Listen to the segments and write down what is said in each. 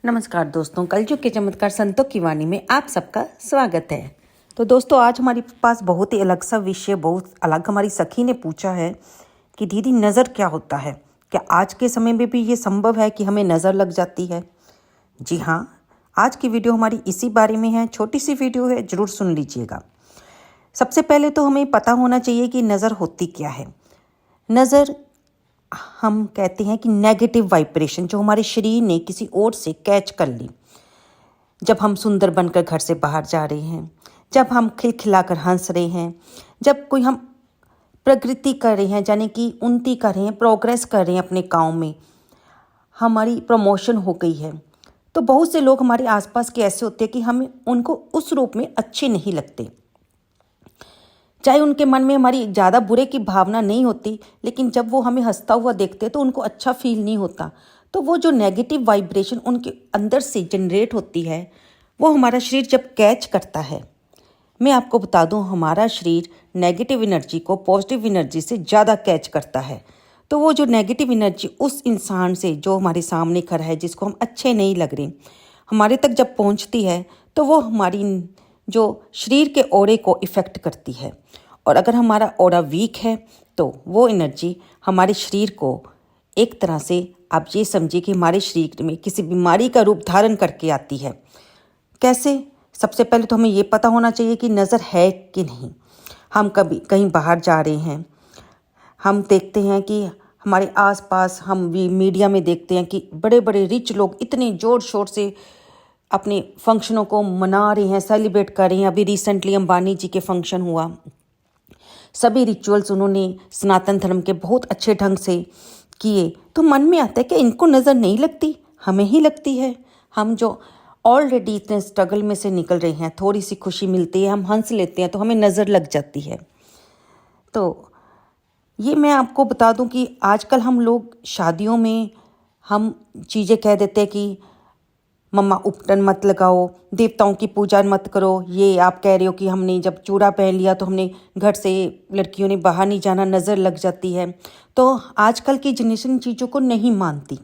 नमस्कार दोस्तों, कलयुग के चमत्कार संतों की वाणी में आप सबका स्वागत है। तो दोस्तों, आज हमारे पास बहुत ही अलग सा विषय, बहुत अलग हमारी सखी ने पूछा है कि दीदी नज़र क्या होता है। क्या आज के समय में भी ये संभव है कि हमें नज़र लग जाती है? जी हाँ, आज की वीडियो हमारी इसी बारे में है। छोटी सी वीडियो है, ज़रूर सुन लीजिएगा। सबसे पहले तो हमें पता होना चाहिए कि नज़र होती क्या है। नज़र हम कहते हैं कि नेगेटिव वाइब्रेशन जो हमारे शरीर ने किसी और से कैच कर ली। जब हम सुंदर बनकर घर से बाहर जा रहे हैं, जब हम खिलखिलाकर हंस रहे हैं, जब कोई हम प्रगति कर रहे हैं, यानी कि उन्नति कर रहे हैं, प्रोग्रेस कर रहे हैं अपने काम में, हमारी प्रमोशन हो गई है, तो बहुत से लोग हमारे आसपास के ऐसे होते हैं कि हमें उनको उस रूप में अच्छे नहीं लगते। चाहे उनके मन में हमारी ज़्यादा बुरे की भावना नहीं होती, लेकिन जब वो हमें हंसता हुआ देखते हैं तो उनको अच्छा फील नहीं होता। तो वो जो नेगेटिव वाइब्रेशन उनके अंदर से जनरेट होती है, वो हमारा शरीर जब कैच करता है, मैं आपको बता दूं, हमारा शरीर नेगेटिव एनर्जी को पॉजिटिव एनर्जी से ज़्यादा कैच करता है। तो वो जो नेगेटिव एनर्जी उस इंसान से जो हमारे सामने खड़ा है, जिसको हम अच्छे नहीं लग रहे, हमारे तक जब पहुंचती है तो वो हमारी जो शरीर के ऑरे को इफ़ेक्ट करती है। और अगर हमारा ऑरा वीक है तो वो एनर्जी हमारे शरीर को एक तरह से, आप ये समझिए कि हमारे शरीर में किसी बीमारी का रूप धारण करके आती है। कैसे? सबसे पहले तो हमें ये पता होना चाहिए कि नज़र है कि नहीं। हम कभी कहीं बाहर जा रहे हैं, हम देखते हैं कि हमारे आसपास, हम भी मीडिया में देखते हैं कि बड़े बड़े रिच लोग इतने ज़ोर शोर से अपने फंक्शनों को मना रहे हैं, सेलिब्रेट कर रहे हैं। अभी रिसेंटली अंबानी जी के फंक्शन हुआ, सभी रिचुअल्स उन्होंने सनातन धर्म के बहुत अच्छे ढंग से किए। तो मन में आता है कि इनको नज़र नहीं लगती, हमें ही लगती है। हम जो ऑलरेडी इतने स्ट्रगल में से निकल रहे हैं, थोड़ी सी खुशी मिलती है, हम हंस लेते हैं तो हमें नज़र लग जाती है। तो ये मैं आपको बता दूं कि आजकल हम लोग शादियों में हम चीज़ें कह देते हैं कि मम्मा उपटन मत लगाओ, देवताओं की पूजा मत करो। ये आप कह रहे हो कि हमने जब चूड़ा पहन लिया तो हमने घर से, लड़कियों ने बाहर नहीं जाना, नज़र लग जाती है। तो आजकल की जनरेशन चीज़ों को नहीं मानती,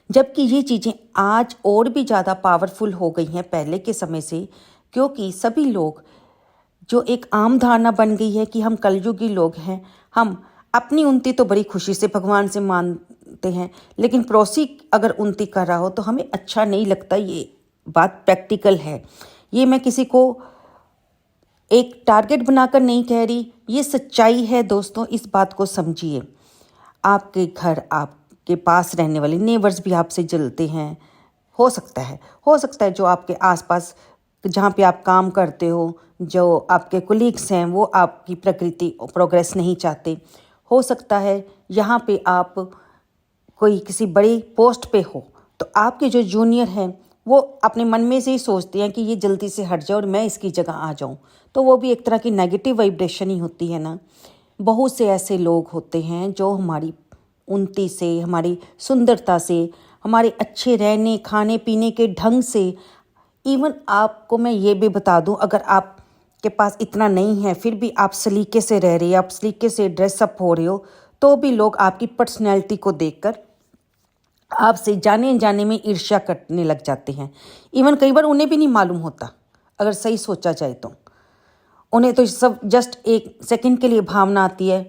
जबकि ये चीज़ें आज और भी ज़्यादा पावरफुल हो गई हैं पहले के समय से। क्योंकि सभी लोग, जो एक आम धारणा बन गई है कि हम कलयुगी लोग हैं, हम अपनी उन्नति तो बड़ी खुशी से भगवान से मानते हैं, लेकिन पड़ोसी अगर उन्नति कर रहा हो तो हमें अच्छा नहीं लगता। ये बात प्रैक्टिकल है, ये मैं किसी को एक टारगेट बनाकर नहीं कह रही, ये सच्चाई है दोस्तों। इस बात को समझिए। आपके घर, आपके पास रहने वाले नेबर्स भी आपसे जलते हैं। हो सकता है जो आपके आसपास, जहाँ पे आप काम करते हो, जो आपके कोलीग्स हैं, वो आपकी प्रकृति प्रोग्रेस नहीं चाहते। हो सकता है यहाँ पे आप कोई किसी बड़ी पोस्ट पे हो, तो आपके जो जूनियर हैं वो अपने मन में से ही सोचते हैं कि ये जल्दी से हट जाए और मैं इसकी जगह आ जाऊँ। तो वो भी एक तरह की नेगेटिव वाइब्रेशन ही होती है ना। बहुत से ऐसे लोग होते हैं जो हमारी उन्नति से, हमारी सुंदरता से, हमारे अच्छे रहने खाने पीने के ढंग से, इवन आपको मैं ये भी बता दूं, अगर आपके पास इतना नहीं है फिर भी आप सलीके से रह रहे हैं, आप सलीके से ड्रेसअप हो रहे हो, तो भी लोग आपकी पर्सनैलिटी को देखकर आपसे जाने जाने में ईर्ष्या करने लग जाते हैं। इवन कई बार उन्हें भी नहीं मालूम होता, अगर सही सोचा जाए तो। उन्हें तो सब जस्ट एक सेकंड के लिए भावना आती है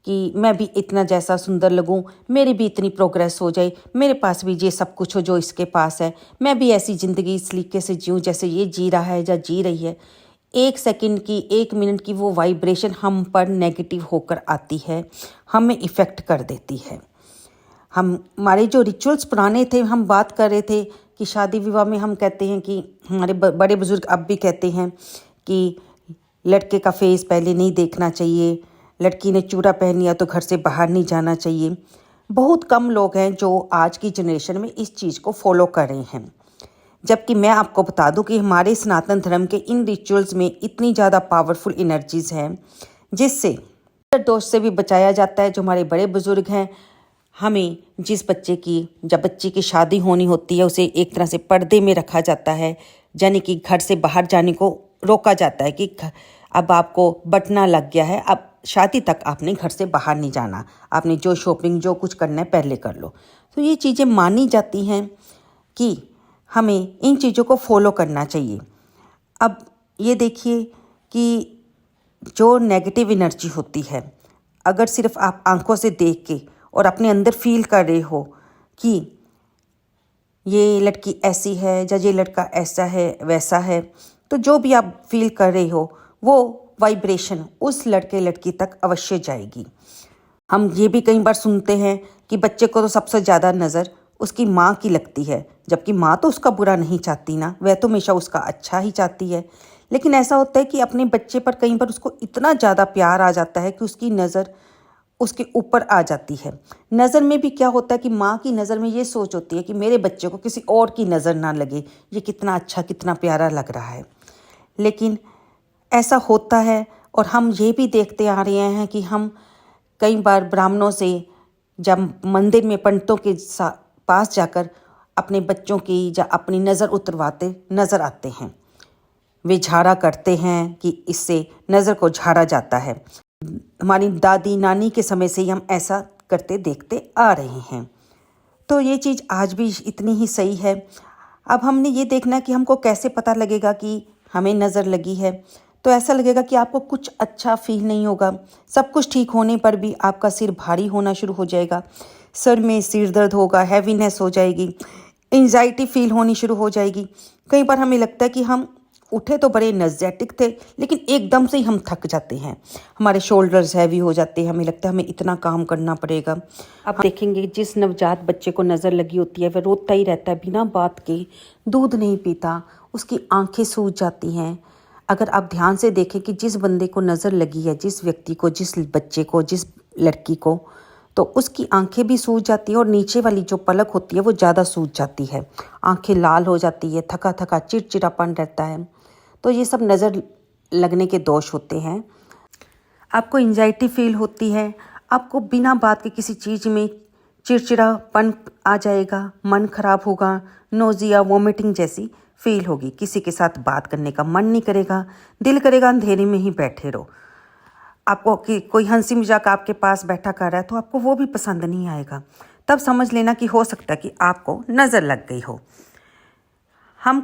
कि मैं भी इतना जैसा सुंदर लगूं, मेरी भी इतनी प्रोग्रेस हो जाए, मेरे पास भी ये सब कुछ हो जो इसके पास है, मैं भी ऐसी ज़िंदगी इस तरीके से जीऊँ जैसे ये जी रहा है या जी रही है। एक सेकंड की, एक मिनट की वो वाइब्रेशन हम पर नेगेटिव होकर आती है, हमें इफ़ेक्ट कर देती है। हमारे जो रिचुअल्स पुराने थे, हम बात कर रहे थे कि शादी विवाह में हम कहते हैं कि हमारे बड़े बुजुर्ग अब भी कहते हैं कि लड़के का फेस पहले नहीं देखना चाहिए, लड़की ने चूड़ा पहन लिया तो घर से बाहर नहीं जाना चाहिए। बहुत कम लोग हैं जो आज की जनरेशन में इस चीज़ को फॉलो कर रहे हैं। जबकि मैं आपको बता दूं कि हमारे सनातन धर्म के इन रिचुअल्स में इतनी ज़्यादा पावरफुल एनर्जीज़ हैं, जिससे दोष से भी बचाया जाता है। जो हमारे बड़े बुजुर्ग हैं, हमें जब बच्चे की शादी होनी होती है, उसे एक तरह से पर्दे में रखा जाता है, यानी कि घर से बाहर जाने को रोका जाता है कि अब आपको बटना लग गया है, अब शादी तक आपने घर से बाहर नहीं जाना, आपने जो शॉपिंग जो कुछ करना है पहले कर लो। तो ये चीज़ें मानी जाती हैं कि हमें इन चीज़ों को फॉलो करना चाहिए। अब ये देखिए कि जो नेगेटिव एनर्जी होती है, अगर सिर्फ आप आंखों से देख के और अपने अंदर फील कर रहे हो कि ये लड़की ऐसी है या ये लड़का ऐसा है वैसा है, तो जो भी आप फील कर रहे हो वो वाइब्रेशन उस लड़के लड़की तक अवश्य जाएगी। हम ये भी कई बार सुनते हैं कि बच्चे को तो सबसे ज़्यादा नज़र उसकी माँ की लगती है, जबकि माँ तो उसका बुरा नहीं चाहती ना, वह तो हमेशा उसका अच्छा ही चाहती है। लेकिन ऐसा होता है कि अपने बच्चे पर कई बार उसको इतना ज़्यादा प्यार आ जाता है कि उसकी नज़र उसके ऊपर आ जाती है। नज़र में भी क्या होता है कि माँ की नज़र में ये सोच होती है कि मेरे बच्चे को किसी और की नज़र ना लगे, ये कितना अच्छा कितना प्यारा लग रहा है। लेकिन ऐसा होता है और हम ये भी देखते आ रहे हैं कि हम कई बार ब्राह्मणों से जब मंदिर में पंडितों के पास जाकर अपने बच्चों की या अपनी नज़र उतरवाते नज़र आते हैं। वे झाड़ा करते हैं कि इससे नज़र को झाड़ा जाता है। हमारी दादी नानी के समय से ही हम ऐसा करते देखते आ रहे हैं, तो ये चीज़ आज भी इतनी ही सही है। अब हमने ये देखना कि हमको कैसे पता लगेगा कि हमें नज़र लगी है। तो ऐसा लगेगा कि आपको कुछ अच्छा फील नहीं होगा। सब कुछ ठीक होने पर भी आपका सिर भारी होना शुरू हो जाएगा, सर में सिर दर्द होगा, हैवीनेस हो जाएगी, एंजाइटी फील होनी शुरू हो जाएगी। कई बार हमें लगता है कि हम उठे तो बड़े एनर्जेटिक थे, लेकिन एकदम से ही हम थक जाते हैं, हमारे शोल्डर्स हैवी हो जाते हैं, हमें लगता है हमें इतना काम करना पड़ेगा। अब देखेंगे जिस नवजात बच्चे को नज़र लगी होती है वह रोता ही रहता है बिना बात के, दूध नहीं पीता, उसकी आंखें सूज जाती हैं। अगर आप ध्यान से देखें कि जिस बंदे को नज़र लगी है, जिस व्यक्ति को, जिस बच्चे को, जिस लड़की को, तो उसकी आंखें भी सूज जाती हैं और नीचे वाली जो पलक होती है वो ज़्यादा सूज जाती है, आंखें लाल हो जाती है, थका थका चिड़चिड़ापन रहता है। तो ये सब नज़र लगने के दोष होते हैं। आपको एंजाइटी फील होती है, आपको बिना बात के किसी चीज़ में चिड़चिड़ापन आ जाएगा, मन खराब होगा, नोजिया वोमिटिंग जैसी फील होगी, किसी के साथ बात करने का मन नहीं करेगा, दिल करेगा अंधेरे में ही बैठे रहो। आपको कि कोई हंसी मजाक आपके पास बैठा कर रहा है तो आपको वो भी पसंद नहीं आएगा। तब समझ लेना कि हो सकता है कि आपको नज़र लग गई हो। हम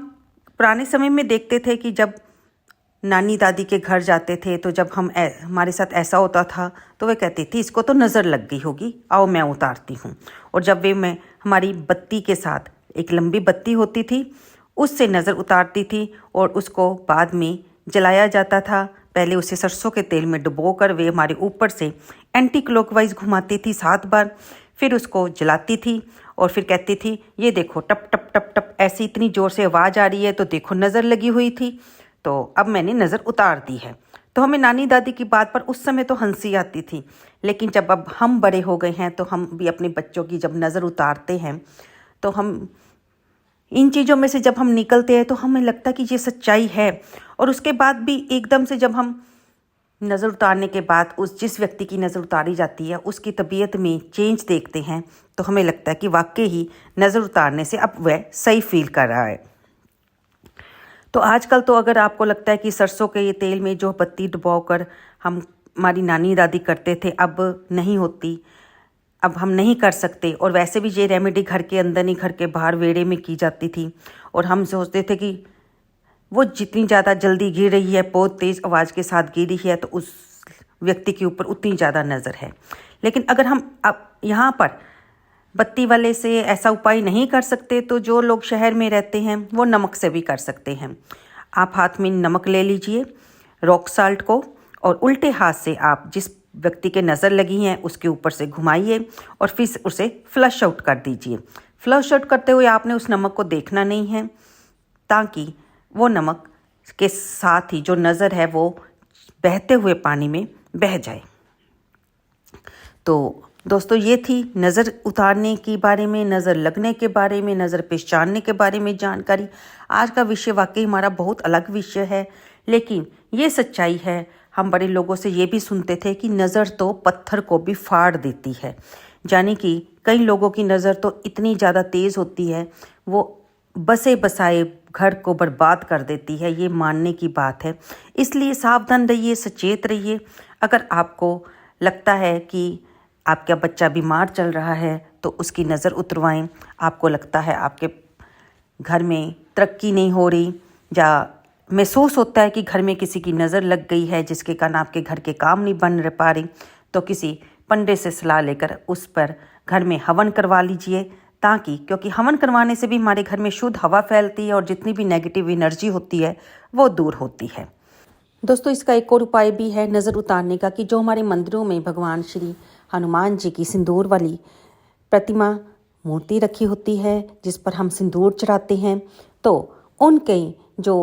पुराने समय में देखते थे कि जब नानी दादी के घर जाते थे तो जब हमारे साथ ऐसा होता था तो वे कहती थी इसको तो नज़र लग गई होगी, आओ मैं उतारती हूँ। और जब वे मैं हमारी बत्ती के साथ, एक लंबी बत्ती होती थी, उससे नज़र उतारती थी और उसको बाद में जलाया जाता था। पहले उसे सरसों के तेल में डुबोकर वे हमारे ऊपर से एंटी क्लॉकवाइज घुमाती थी 7 बार, फिर उसको जलाती थी और फिर कहती थी ये देखो टप टप टप टप ऐसी इतनी ज़ोर से आवाज़ आ रही है, तो देखो नज़र लगी हुई थी, तो अब मैंने नज़र उतार दी है। तो हमें नानी दादी की बात पर उस समय तो हंसी आती थी, लेकिन जब अब हम बड़े हो गए हैं तो हम भी अपने बच्चों की जब नज़र उतारते हैं तो हम इन चीज़ों में से जब हम निकलते हैं तो हमें लगता है कि ये सच्चाई है। और उसके बाद भी एकदम से जब हम नज़र उतारने के बाद उस जिस व्यक्ति की नज़र उतारी जाती है उसकी तबीयत में चेंज देखते हैं तो हमें लगता है कि वाकई ही नज़र उतारने से अब वह सही फील कर रहा है। तो आजकल तो अगर आपको लगता है कि सरसों के ये तेल में जो बत्ती डुबोकर हम हमारी नानी दादी करते थे अब नहीं होती, अब हम नहीं कर सकते, और वैसे भी ये रेमेडी घर के अंदर नहीं घर के बाहर वेड़े में की जाती थी, और हम सोचते थे कि वो जितनी ज़्यादा जल्दी गिर रही है, बहुत तेज़ आवाज़ के साथ गिर रही है, तो उस व्यक्ति के ऊपर उतनी ज़्यादा नज़र है। लेकिन अगर हम अब यहाँ पर बत्ती वाले से ऐसा उपाय नहीं कर सकते तो जो लोग शहर में रहते हैं वो नमक से भी कर सकते हैं। आप हाथ में नमक ले लीजिए, रॉक साल्ट को, और उल्टे हाथ से आप जिस व्यक्ति के नज़र लगी हैं उसके ऊपर से घुमाइए और फिर उसे फ्लश आउट कर दीजिए। फ्लश आउट करते हुए आपने उस नमक को देखना नहीं है, ताकि वो नमक के साथ ही जो नज़र है वो बहते हुए पानी में बह जाए। तो दोस्तों ये थी नज़र उतारने के बारे में, नज़र लगने के बारे में, नज़र पहचानने के बारे में जानकारी। आज का विषय वाकई हमारा बहुत अलग विषय है, लेकिन ये सच्चाई है। हम बड़े लोगों से ये भी सुनते थे कि नज़र तो पत्थर को भी फाड़ देती है, यानी कि कई लोगों की नज़र तो इतनी ज़्यादा तेज़ होती है वो बसे बसाए घर को बर्बाद कर देती है। ये मानने की बात है, इसलिए सावधान रहिए, सचेत रहिए। अगर आपको लगता है कि आपका बच्चा बीमार चल रहा है तो उसकी नज़र उतरवाएं। आपको लगता है आपके घर में तरक्की नहीं हो रही, या महसूस होता है कि घर में किसी की नज़र लग गई है जिसके कारण आपके घर के काम नहीं बन पा रहे, तो किसी पंडित से सलाह लेकर उस पर घर में हवन करवा लीजिए, ताकि क्योंकि हवन करवाने से भी हमारे घर में शुद्ध हवा फैलती है और जितनी भी नेगेटिव एनर्जी होती है वो दूर होती है। दोस्तों, इसका एक और उपाय भी है नज़र उतारने का, कि जो हमारे मंदिरों में भगवान श्री हनुमान जी की सिंदूर वाली प्रतिमा मूर्ति रखी होती है, जिस पर हम सिंदूर चढ़ाते हैं, तो उनके जो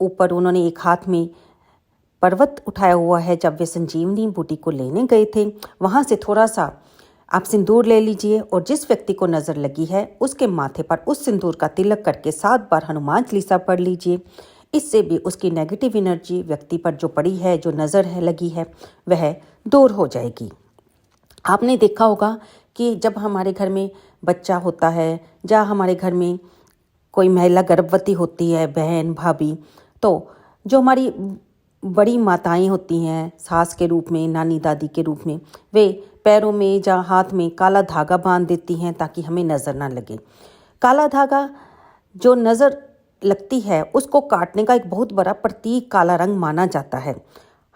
ऊपर उन्होंने एक हाथ में पर्वत उठाया हुआ है, जब वे संजीवनी बूटी को लेने गए थे, वहाँ से थोड़ा सा आप सिंदूर ले लीजिए और जिस व्यक्ति को नज़र लगी है उसके माथे पर उस सिंदूर का तिलक करके 7 बार हनुमान चालीसा पढ़ लीजिए। इससे भी उसकी नेगेटिव एनर्जी व्यक्ति पर जो पड़ी है, जो नज़र है लगी है, वह दूर हो जाएगी। आपने देखा होगा कि जब हमारे घर में बच्चा होता है या हमारे घर में कोई महिला गर्भवती होती है, बहन भाभी, तो जो हमारी बड़ी माताएं होती हैं सास के रूप में, नानी दादी के रूप में, वे पैरों में या हाथ में काला धागा बांध देती हैं ताकि हमें नज़र ना लगे। काला धागा जो नज़र लगती है उसको काटने का एक बहुत बड़ा प्रतीक काला रंग माना जाता है।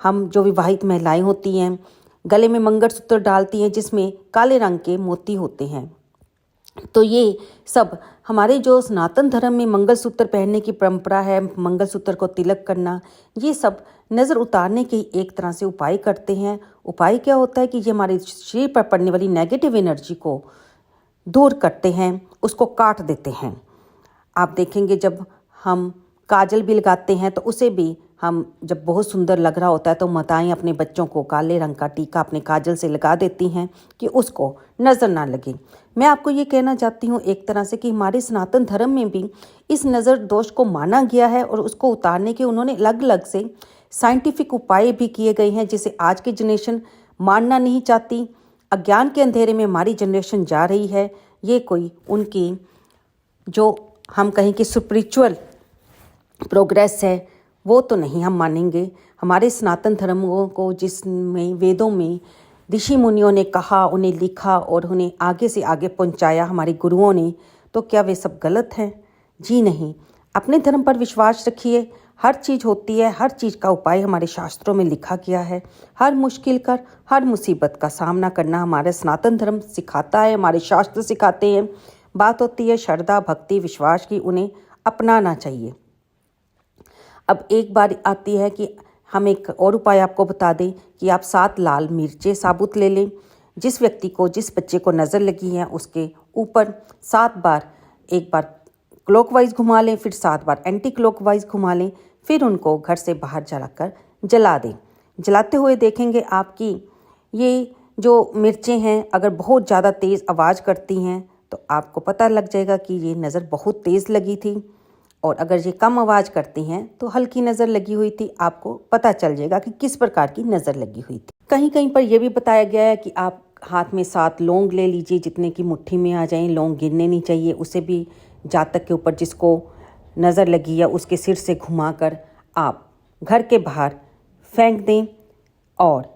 हम जो विवाहित महिलाएं होती हैं गले में मंगलसूत्र डालती हैं जिसमें काले रंग के मोती होते हैं। तो ये सब हमारे जो सनातन धर्म में मंगलसूत्र पहनने की परंपरा है, मंगलसूत्र को तिलक करना, ये सब नज़र उतारने के एक तरह से उपाय करते हैं। उपाय क्या होता है कि ये हमारे शरीर पर पड़ने वाली नेगेटिव एनर्जी को दूर करते हैं, उसको काट देते हैं। आप देखेंगे जब हम काजल भी लगाते हैं तो उसे भी हम जब बहुत सुंदर लग रहा होता है तो माताएं अपने बच्चों को काले रंग का टीका अपने काजल से लगा देती हैं कि उसको नज़र ना लगे। मैं आपको ये कहना चाहती हूँ एक तरह से कि हमारे सनातन धर्म में भी इस नज़र दोष को माना गया है और उसको उतारने के उन्होंने अलग अलग से साइंटिफिक उपाय भी किए गए हैं, जिसे आज की जनरेशन मानना नहीं चाहती। अज्ञान के अंधेरे में हमारी जनरेशन जा रही है। ये कोई उनकी जो हम कहें कि स्पिरिचुअल प्रोग्रेस है वो तो नहीं हम मानेंगे। हमारे सनातन धर्मों को जिसमें वेदों में ऋषि मुनियों ने कहा, उन्हें लिखा और उन्हें आगे से आगे पहुंचाया हमारे गुरुओं ने, तो क्या वे सब गलत हैं? जी नहीं। अपने धर्म पर विश्वास रखिए। हर चीज़ होती है, हर चीज़ का उपाय हमारे शास्त्रों में लिखा गया है। हर मुश्किल कर, हर मुसीबत का सामना करना हमारे सनातन धर्म सिखाता है, हमारे शास्त्र सिखाते हैं। बात होती है श्रद्धा, भक्ति, विश्वास की, उन्हें अपनाना चाहिए। अब एक बार आती है कि हम एक और उपाय आपको बता दें कि आप 7 लाल मिर्चें साबुत ले लें। जिस व्यक्ति को, जिस बच्चे को नज़र लगी है उसके ऊपर 7 बार, एक बार क्लॉकवाइज घुमा लें, फिर 7 बार एंटी क्लॉकवाइज घुमा लें, फिर उनको घर से बाहर जलाकर जला दें। जलाते हुए देखेंगे आपकी ये जो मिर्चें हैं अगर बहुत ज़्यादा तेज़ आवाज़ करती हैं तो आपको पता लग जाएगा कि ये नज़र बहुत तेज़ लगी थी, और अगर ये कम आवाज़ करती हैं तो हल्की नज़र लगी हुई थी। आपको पता चल जाएगा कि किस प्रकार की नज़र लगी हुई थी। कहीं कहीं पर यह भी बताया गया है कि आप हाथ में 7 लौंग ले लीजिए, जितने की मुट्ठी में आ जाएं। लौंग गिरने नहीं चाहिए। उसे भी जातक के ऊपर जिसको नज़र लगी है उसके सिर से घुमाकर आप घर के बाहर फेंक दें। और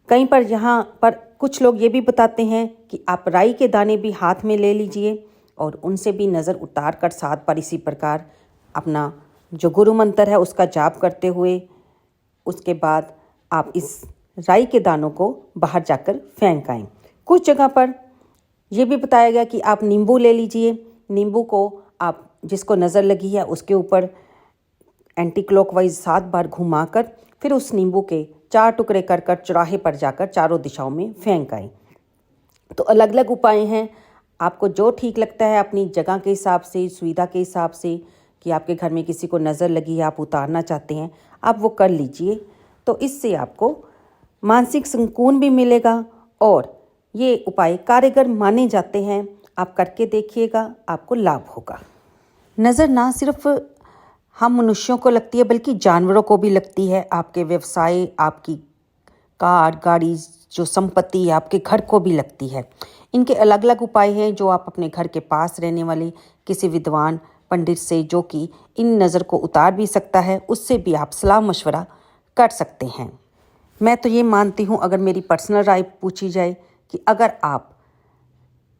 कहीं पर यहाँ पर कुछ लोग ये भी बताते हैं कि आप राई के दाने भी हाथ में ले लीजिए और उनसे भी नज़र उतार कर 7 बार इसी प्रकार अपना जो गुरु मंत्र है उसका जाप करते हुए उसके बाद आप इस राई के दानों को बाहर जाकर फेंक आएँ। कुछ जगह पर यह भी बताया गया कि आप नींबू ले लीजिए। नींबू को आप जिसको नज़र लगी है उसके ऊपर एंटी क्लॉकवाइज 7 बार घुमाकर फिर उस नींबू के 4 टुकड़े कर कर चौराहे पर जाकर चारों दिशाओं में फेंक आएँ। तो अलग अलग उपाय हैं, आपको जो ठीक लगता है अपनी जगह के हिसाब से, सुविधा के हिसाब से, कि आपके घर में किसी को नज़र लगी है, आप उतारना चाहते हैं, आप वो कर लीजिए। तो इससे आपको मानसिक सुकून भी मिलेगा और ये उपाय कारगर माने जाते हैं। आप करके देखिएगा, आपको लाभ होगा। नज़र ना सिर्फ हम मनुष्यों को लगती है बल्कि जानवरों को भी लगती है। आपके व्यवसाय, आपकी कार, गाड़ी, जो संपत्ति, आपके घर को भी लगती है। इनके अलग अलग उपाय हैं जो आप अपने घर के पास रहने वाले किसी विद्वान पंडित से, जो कि इन नज़र को उतार भी सकता है, उससे भी आप सलाह मशवरा कर सकते हैं। मैं तो ये मानती हूँ, अगर मेरी पर्सनल राय पूछी जाए, कि अगर आप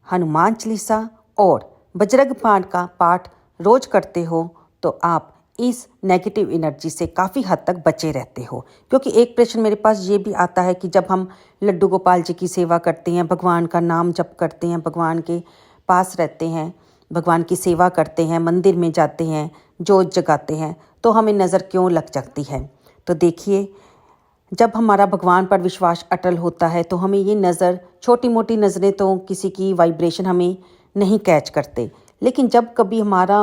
हनुमान चालीसा और बजरंग बाण का पाठ रोज़ करते हो तो आप इस नेगेटिव एनर्जी से काफ़ी हद तक बचे रहते हो। क्योंकि एक प्रश्न मेरे पास ये भी आता है कि जब हम लड्डू गोपाल जी की सेवा करते हैं, भगवान का नाम जप करते हैं, भगवान के पास रहते हैं, भगवान की सेवा करते हैं, मंदिर में जाते हैं, जोत जगाते हैं, तो हमें नज़र क्यों लग जाती है। तो देखिए, जब हमारा भगवान पर विश्वास अटल होता है तो हमें ये नज़र, छोटी मोटी नज़रें तो किसी की वाइब्रेशन हमें नहीं कैच करते, लेकिन जब कभी हमारा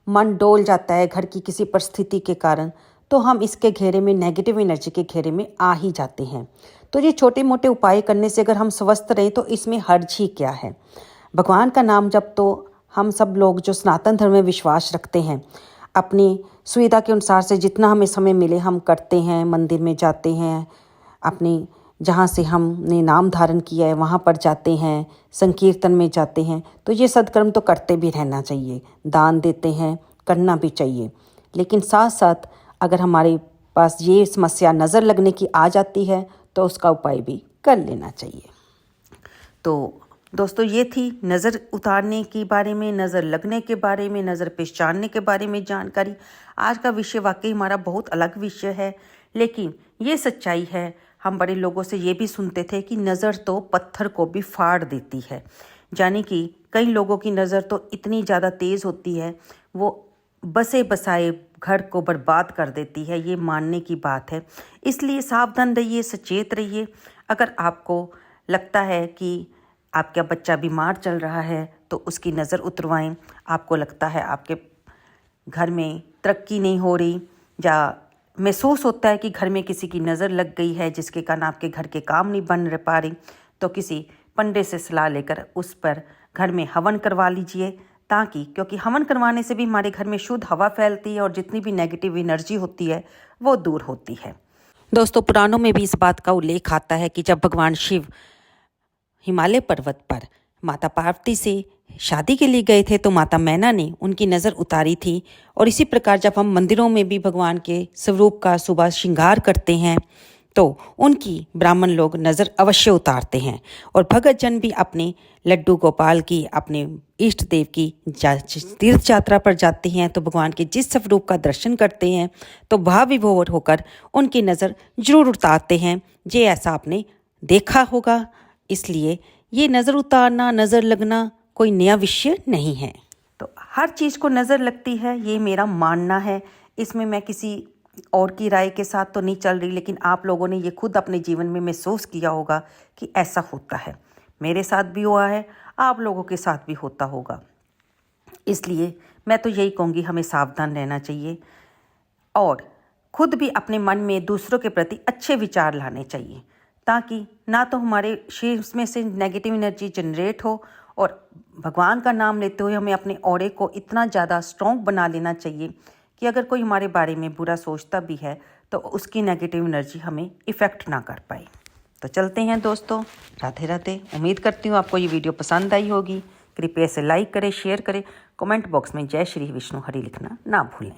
मन डोल जाता है घर की किसी परिस्थिति के कारण, तो हम इसके घेरे में, नेगेटिव एनर्जी के घेरे में आ ही जाते हैं। तो ये छोटे मोटे उपाय करने से अगर हम स्वस्थ रहें तो इसमें हर्ज ही क्या है। भगवान का नाम जब तो हम सब लोग जो सनातन धर्म में विश्वास रखते हैं, अपनी सुविधा के अनुसार से जितना हमें समय मिले हम करते हैं, मंदिर में जाते हैं, अपनी जहाँ से हमने नाम धारण किया है वहाँ पर जाते हैं, संकीर्तन में जाते हैं, तो ये सद्कर्म तो करते भी रहना चाहिए, दान देते हैं, करना भी चाहिए। लेकिन साथ साथ अगर हमारे पास ये समस्या नज़र लगने की आ जाती है तो उसका उपाय भी कर लेना चाहिए। तो दोस्तों, ये थी नज़र उतारने के बारे में, नज़र लगने के बारे में, नज़र पहचानने के बारे में जानकारी। आज का विषय वाकई हमारा बहुत अलग विषय है, लेकिन ये सच्चाई है। हम बड़े लोगों से ये भी सुनते थे कि नज़र तो पत्थर को भी फाड़ देती है, यानी कि कई लोगों की नज़र तो इतनी ज़्यादा तेज़ होती है, वो बसे बसाए घर को बर्बाद कर देती है। ये मानने की बात है। इसलिए सावधान रहिए, सचेत रहिए। अगर आपको लगता है कि आपका बच्चा बीमार चल रहा है तो उसकी नज़र उतरवाएं। आपको लगता है आपके घर में तरक्की नहीं हो रही, या महसूस होता है कि घर में किसी की नज़र लग गई है जिसके कारण आपके घर के काम नहीं बन पा रही, तो किसी पंडित से सलाह लेकर उस पर घर में हवन करवा लीजिए, ताकि, क्योंकि हवन करवाने से भी हमारे घर में शुद्ध हवा फैलती है और जितनी भी नेगेटिव एनर्जी होती है वो दूर होती है। दोस्तों, पुराणों में भी इस बात का उल्लेख आता है कि जब भगवान शिव हिमालय पर्वत पर माता पार्वती से शादी के लिए गए थे तो माता मैना ने उनकी नज़र उतारी थी। और इसी प्रकार जब हम मंदिरों में भी भगवान के स्वरूप का सुबह श्रृंगार करते हैं तो उनकी ब्राह्मण लोग नज़र अवश्य उतारते हैं। और भगत जन भी अपने लड्डू गोपाल की, अपने इष्ट देव की तीर्थ यात्रा पर जाते हैं तो भगवान के जिस स्वरूप का दर्शन करते हैं तो भाव विभोर होकर उनकी नज़र जरूर उतारते हैं। ये ऐसा आपने देखा होगा। इसलिए ये नज़र उतारना, नज़र लगना कोई नया विषय नहीं है। तो हर चीज़ को नज़र लगती है, ये मेरा मानना है। इसमें मैं किसी और की राय के साथ तो नहीं चल रही, लेकिन आप लोगों ने ये खुद अपने जीवन में महसूस किया होगा कि ऐसा होता है। मेरे साथ भी हुआ है, आप लोगों के साथ भी होता होगा। इसलिए मैं तो यही कहूँगी, हमें सावधान रहना चाहिए और खुद भी अपने मन में दूसरों के प्रति अच्छे विचार लाने चाहिए, ताकि ना तो हमारे शरीर में से नेगेटिव एनर्जी जनरेट हो, और भगवान का नाम लेते हुए हमें अपने ऑरे को इतना ज़्यादा स्ट्रॉन्ग बना लेना चाहिए कि अगर कोई हमारे बारे में बुरा सोचता भी है तो उसकी नेगेटिव एनर्जी हमें इफ़ेक्ट ना कर पाए। तो चलते हैं दोस्तों, राधे राधे। उम्मीद करती हूँ आपको ये वीडियो पसंद आई होगी। कृपया इसे लाइक करें, शेयर करें, कमेंट बॉक्स में जय श्री विष्णु हरि लिखना ना भूलें।